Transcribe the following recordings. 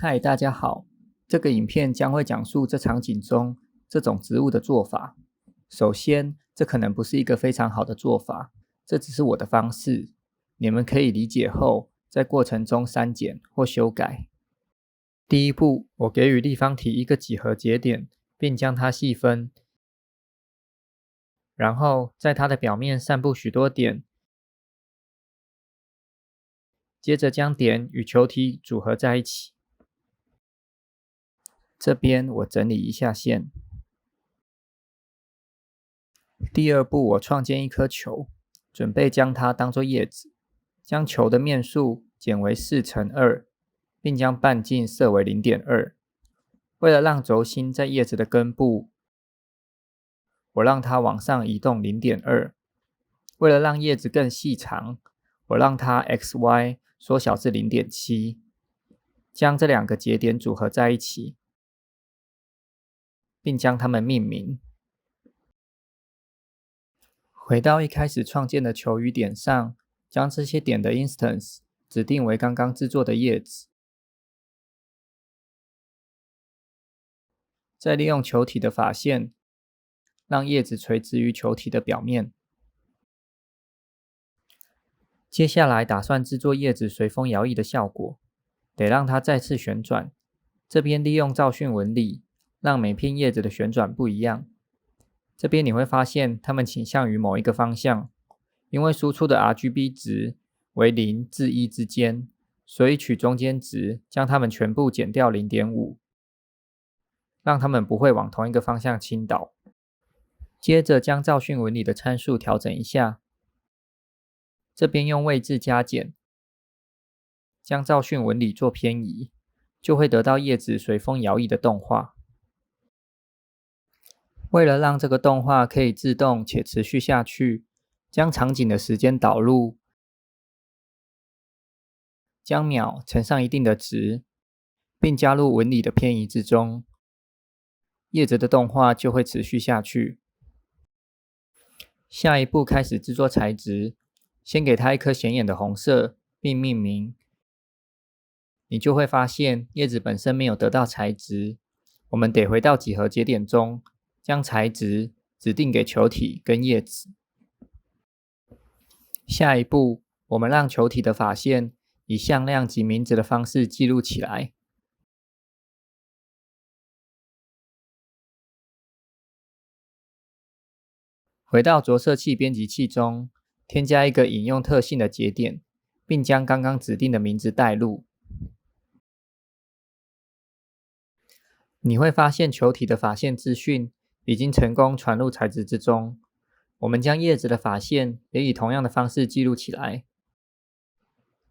嗨，大家好。这个影片将会讲述这场景中这种植物的做法。首先，这可能不是一个非常好的做法，这只是我的方式。你们可以理解后，在过程中删减或修改。第一步，我给予立方体一个几何节点，并将它细分，然后在它的表面散布许多点，接着将点与球体组合在一起。这边我整理一下线。第二步，我创建一颗球，准备将它当作叶子，将球的面数减为4×2，并将半径设为0.2。为了让轴心在叶子的根部，我让它往上移动0.2。为了让叶子更细长，我让它 XY 缩小至0.7，将这两个节点组合在一起，并将它们命名。回到一开始创建的球与点上，将这些点的 instance 指定为刚刚制作的叶子。再利用球体的发线，让叶子垂直于球体的表面。接下来打算制作叶子随风摇曳的效果，得让它再次旋转。这边利用噪讯纹理，让每片叶子的旋转不一样。这边你会发现它们倾向于某一个方向，因为输出的 RGB 值为0至1之间，所以取中间值，将它们全部减掉0.5，让它们不会往同一个方向倾倒。接着将噪讯纹理的参数调整一下，这边用位置加减，将噪讯纹理做偏移，就会得到叶子随风摇曳的动画。为了让这个动画可以自动且持续下去，将场景的时间导入，将秒乘上一定的值，并加入纹理的偏移之中，叶子的动画就会持续下去。下一步开始制作材质，先给它一颗显眼的红色，并命名。你就会发现叶子本身没有得到材质，我们得回到几何节点中，将材质指定给球体跟叶子。下一步，我们让球体的发线以向量及名字的方式记录起来。回到着色器编辑器中，添加一个引用特性的节点，并将刚刚指定的名字带入。你会发现球体的发线资讯已经成功传入材质之中。我们将叶子的发线也以同样的方式记录起来。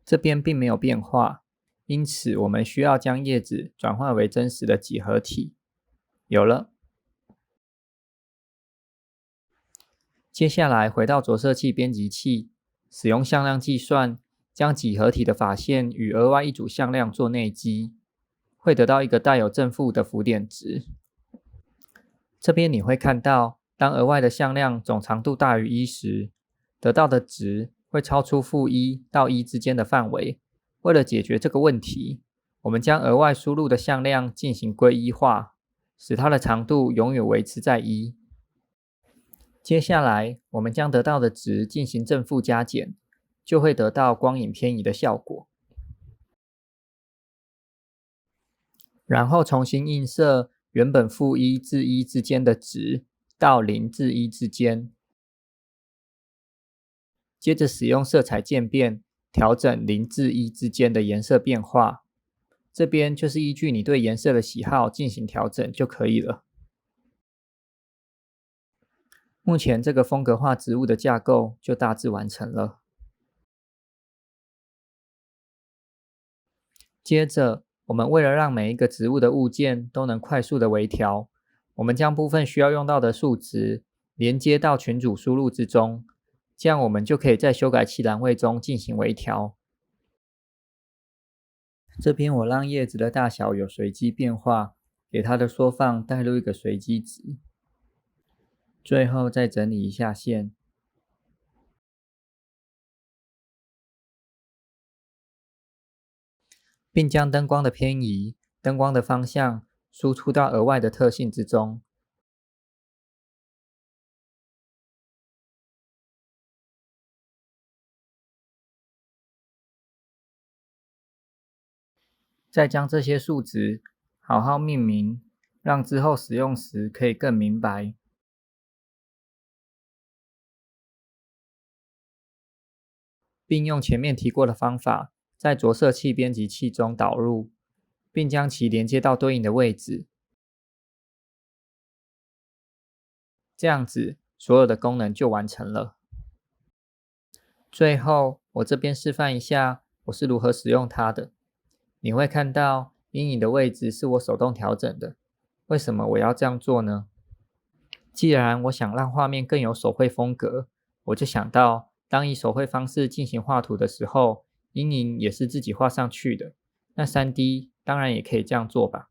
这边并没有变化，因此我们需要将叶子转换为真实的几何体。有了。接下来回到着色器编辑器，使用向量计算，将几何体的发线与额外一组向量做内积，会得到一个带有正负的浮点值。这边你会看到，当额外的向量总长度大于1时，得到的值会超出-1到1之间的范围。为了解决这个问题，我们将额外输入的向量进行归一化，使它的长度永远维持在1。接下来，我们将得到的值进行正负加减，就会得到光影偏移的效果。然后重新映射原本-1至1之间的值到0至1之间。接着使用色彩渐变调整0至1之间的颜色变化。这边就是依据你对颜色的喜好进行调整就可以了。目前这个风格化植物的架构就大致完成了。接着，我们为了让每一个植物的物件都能快速的微调，我们将部分需要用到的数值连接到群组输入之中，这样我们就可以在修改器栏位中进行微调。这边我让叶子的大小有随机变化，给它的缩放带入一个随机值。最后再整理一下线，并将灯光的偏移灯光的方向输出到额外的特性之中。再将这些数值好好命名，让之后使用时可以更明白。并用前面提过的方法，在着色器编辑器中导入，并将其连接到对应的位置。这样子，所有的功能就完成了。最后，我这边示范一下我是如何使用它的。你会看到阴影的位置是我手动调整的。为什么我要这样做呢？既然我想让画面更有手绘风格，我就想到，当以手绘方式进行画图的时候，阴影也是自己画上去的。那 3D 当然也可以这样做吧。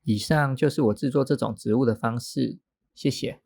以上就是我制作这种植物的方式，谢谢。